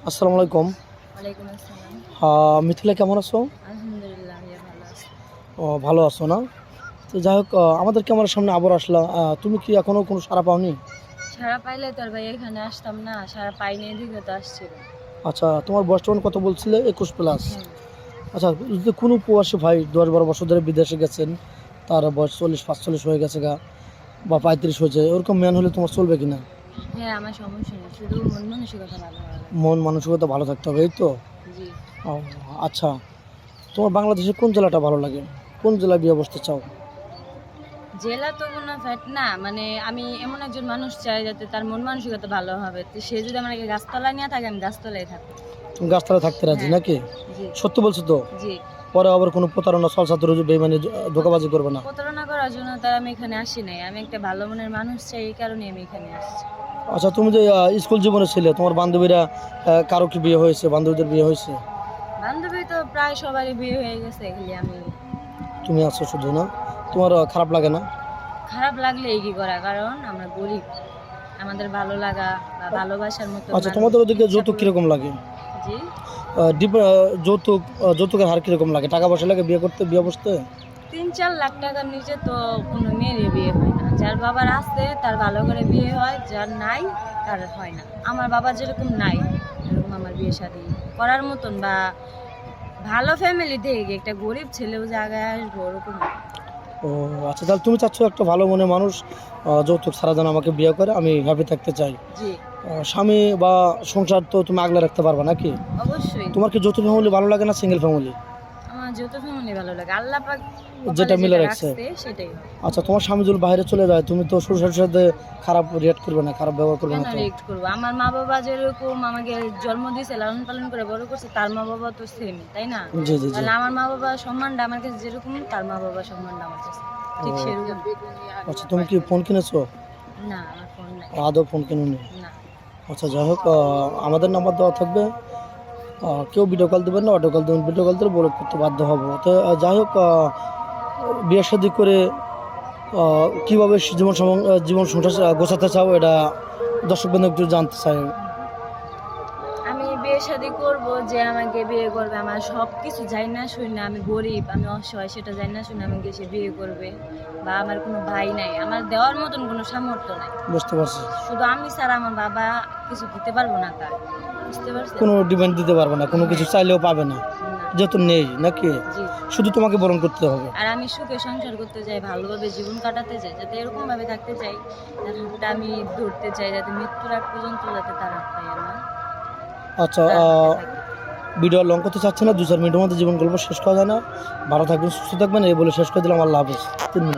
আসসালামু আলাইকুম। ওয়ালাইকুম আসসালাম। মিথিলা কেমন আছো? আলহামদুলিল্লাহ ভালো আছি। ভালো আছো না? তো যাই হোক, আমাদের ক্যামেরার সামনে আবার আসলা। তুমি কি এখনো কোনো সাড়া পাওনি? সারা পাইলে তো আর ভাই এখানে আসতাম না, সারা পাইনি এদিকে তো আসছিল। আচ্ছা, তোমার বয়স তখন কত বলছিলে? 21+। হ্যাঁ। আচ্ছা, যদি কোনো প্রবাসী ভাই 10-12 বছর ধরে বিদেশে গেছেন, তার বয়স 40-45 হয়ে গেছে গা, বা 35 হয়েছে, ওরকম ম্যান হলে তোমার চলবে কিনা? হ্যাঁ, আমার সমস্যা নেই, শুধু মন মানসিকতা ভালো হওয়া লাগে। মন মানসিকতা ভালো থাকতে হবে, এই তো। জি। ও, আচ্ছা, তোমার বাংলাদেশের কোন জেলাটা ভালো লাগে? কোন জেলায় বিয়ে বসতে চাও? জেলা তো কোনো ফ্যাট না, মানে আমি এমন একজন মানুষ চাই যাতে তার মন মানসিকতা ভালো হবে, তো সে যদি আমাকে গাছতলায় নিয়ে থাকে আমি গাছতলায় থাকবো। তুমি গাছতলায় থাকতে রাজি হ্যাঁ। নাকি? জি। সত্যি বলছো তো? জি। পরে আবার কোনো প্রতারণা, ছলচাতুরি, বেইমানি, ধোঁকাবাজি করবে না? প্রতারণা করার জন্য তার আমি এখানে আসি নাই, আমি একটা ভালো মনের মানুষ চাই, এই কারণে আমি এখানে আসছি। আচ্ছা, তুমি যে স্কুল জীবনে ছিলে, তোমার বান্ধবীরা কারো কি বিয়ে হয়েছে? বান্ধবীদের বিয়ে হয়েছে? বান্ধবী তো প্রায় সবারই বিয়ে হয়ে গেছে, খালি আমি। তুমি আছো শুধু না? তোমার খারাপ লাগে না? খারাপ লাগলে কি করা, কারণ আমরা গরিব, আমাদের ভালো লাগা বা ভালোবাসার মতো আচ্ছা, মানুষ তোমাদের ওদিকে ইচ্ছা যৌতুক করলে- কিরকম লাগে? জি। যৌতুকের হার কিরকম লাগে? টাকা পয়সা লাগে বিয়ে করতে, বিয়ে বসতে? 3-4 লাখ টাকার নিচে তো কোনো মেয়েরই বিয়ে হয় না। যার বাবার আছে তার ভালো করে বিয়ে হয়, যার নাই তার হয় না। আমার বাবা যেরকম নাই, এরকম আমার বিয়ে শাদী করার মতন বা ভালো ফ্যামিলি থেকে একটা গরিব ছেলেও জায়গায় আসবো ওরকম না। ও আচ্ছা, তাহলে তুমি চাচ্ছ একটা ভালো মনের মানুষ যৌতুক ছাড়া যেন আমাকে বিয়ে করে, আমি হ্যাপি থাকতে চাই। জি। স্বামী বা সংসার তো তুমি আগলে রাখতে পারবে নাকি? অবশ্যই। তোমার কি যৌথ ফ্যামিলি ভালো লাগে না সিঙ্গেল ফ্যামিলি? আমার যৌথ ফ্যামিলি ভালো লাগে, আল্লাহ পাক যেটা কপালে মিলে যেটা রাখছে। রাখছে সেটাই হয়। আচ্ছা, তোমার স্বামী যদি বাইরে চলে যায়, তুমি তো শ্বশুরের সাথে খারাপ রিয়েক্ট করবে না, খারাপ ব্যবহার করবে কেন না তো? রিয়েক্ট করবো? আমার মা বাবা যেরকম আমাকে জন্ম দিয়েছে, লালন পালন করে বড় করছে, তার মা বাবা তো সেম, তাই না? জি জি জি। তাহলে আমার মা বাবা সম্মানটা আমার কাছে যেরকম, তার মা বাবা সম্মানটা আমার কাছে ঠিক ও, সেরকম। আচ্ছা, তুমি কি ফোন কিনেছো? না, আমার ফোন নাই। আদৌ ফোন কিনুনি? না। আচ্ছা, যাই হোক, আমাদের নাম্বার দেওয়া থাকবে। কেউ ভিডিও কল দেবেন না, অডিও কল দেবেন। ভিডিও কল দিলে ব্লক করতে বাধ্য হবো। তো যাই হোক, বিয়ে শাদী করে কীভাবে জীবন সংসার গোছাতে চাও, এটা দর্শক বন্ধু একটু জানতে চাই। আমি বিয়ে শাদী করবো, যে আমাকে বিয়ে করবে আমার সব কিছু যাই না শুই না, আমি গরিব, আমি অসহায়, সেটা যাই না শুনে আমাকে সে বিয়ে করবে। বা আমার কোনো ভাই নাই, আমার দেওয়ার মতন কোনো সামর্থ্য নাই। বুঝতে পারছি। শুধু আমি ছাড়া আমার বাবা কিছু দিতে পারবো না তার, বুঝতে পারছেন? কোনো ডিমান্ড দিতে পারবে না, কোনো কিছু হ্যাঁ। চাইলেও পাবে না, না। যেহেতু নেই নাকি? জি। শুধু তোমাকে বরণ করতে হবে। আর আমি সুখে সংসার করতে চাই, ভালোভাবে জীবন কাটাতে চাই, যাতে এরকম ভাবে থাকতে চাই, যার হাতটা আমি ধরতে চাই, যাতে মৃত্যুর আগ পর্যন্ত যাতে তার হাত পাই আমার, আচ্ছা, তার হাতে থাকি। ভিডিও লং করতে চাচ্ছে না, 2-4 মিনিটের মধ্যে জীবন গল্প শেষ করা যায় না। ভালো থাকবেন, সুস্থ থাকবেন, এই বলে শেষ করে দিলাম। আল্লাহ হাফেজ। 3 মিনিট।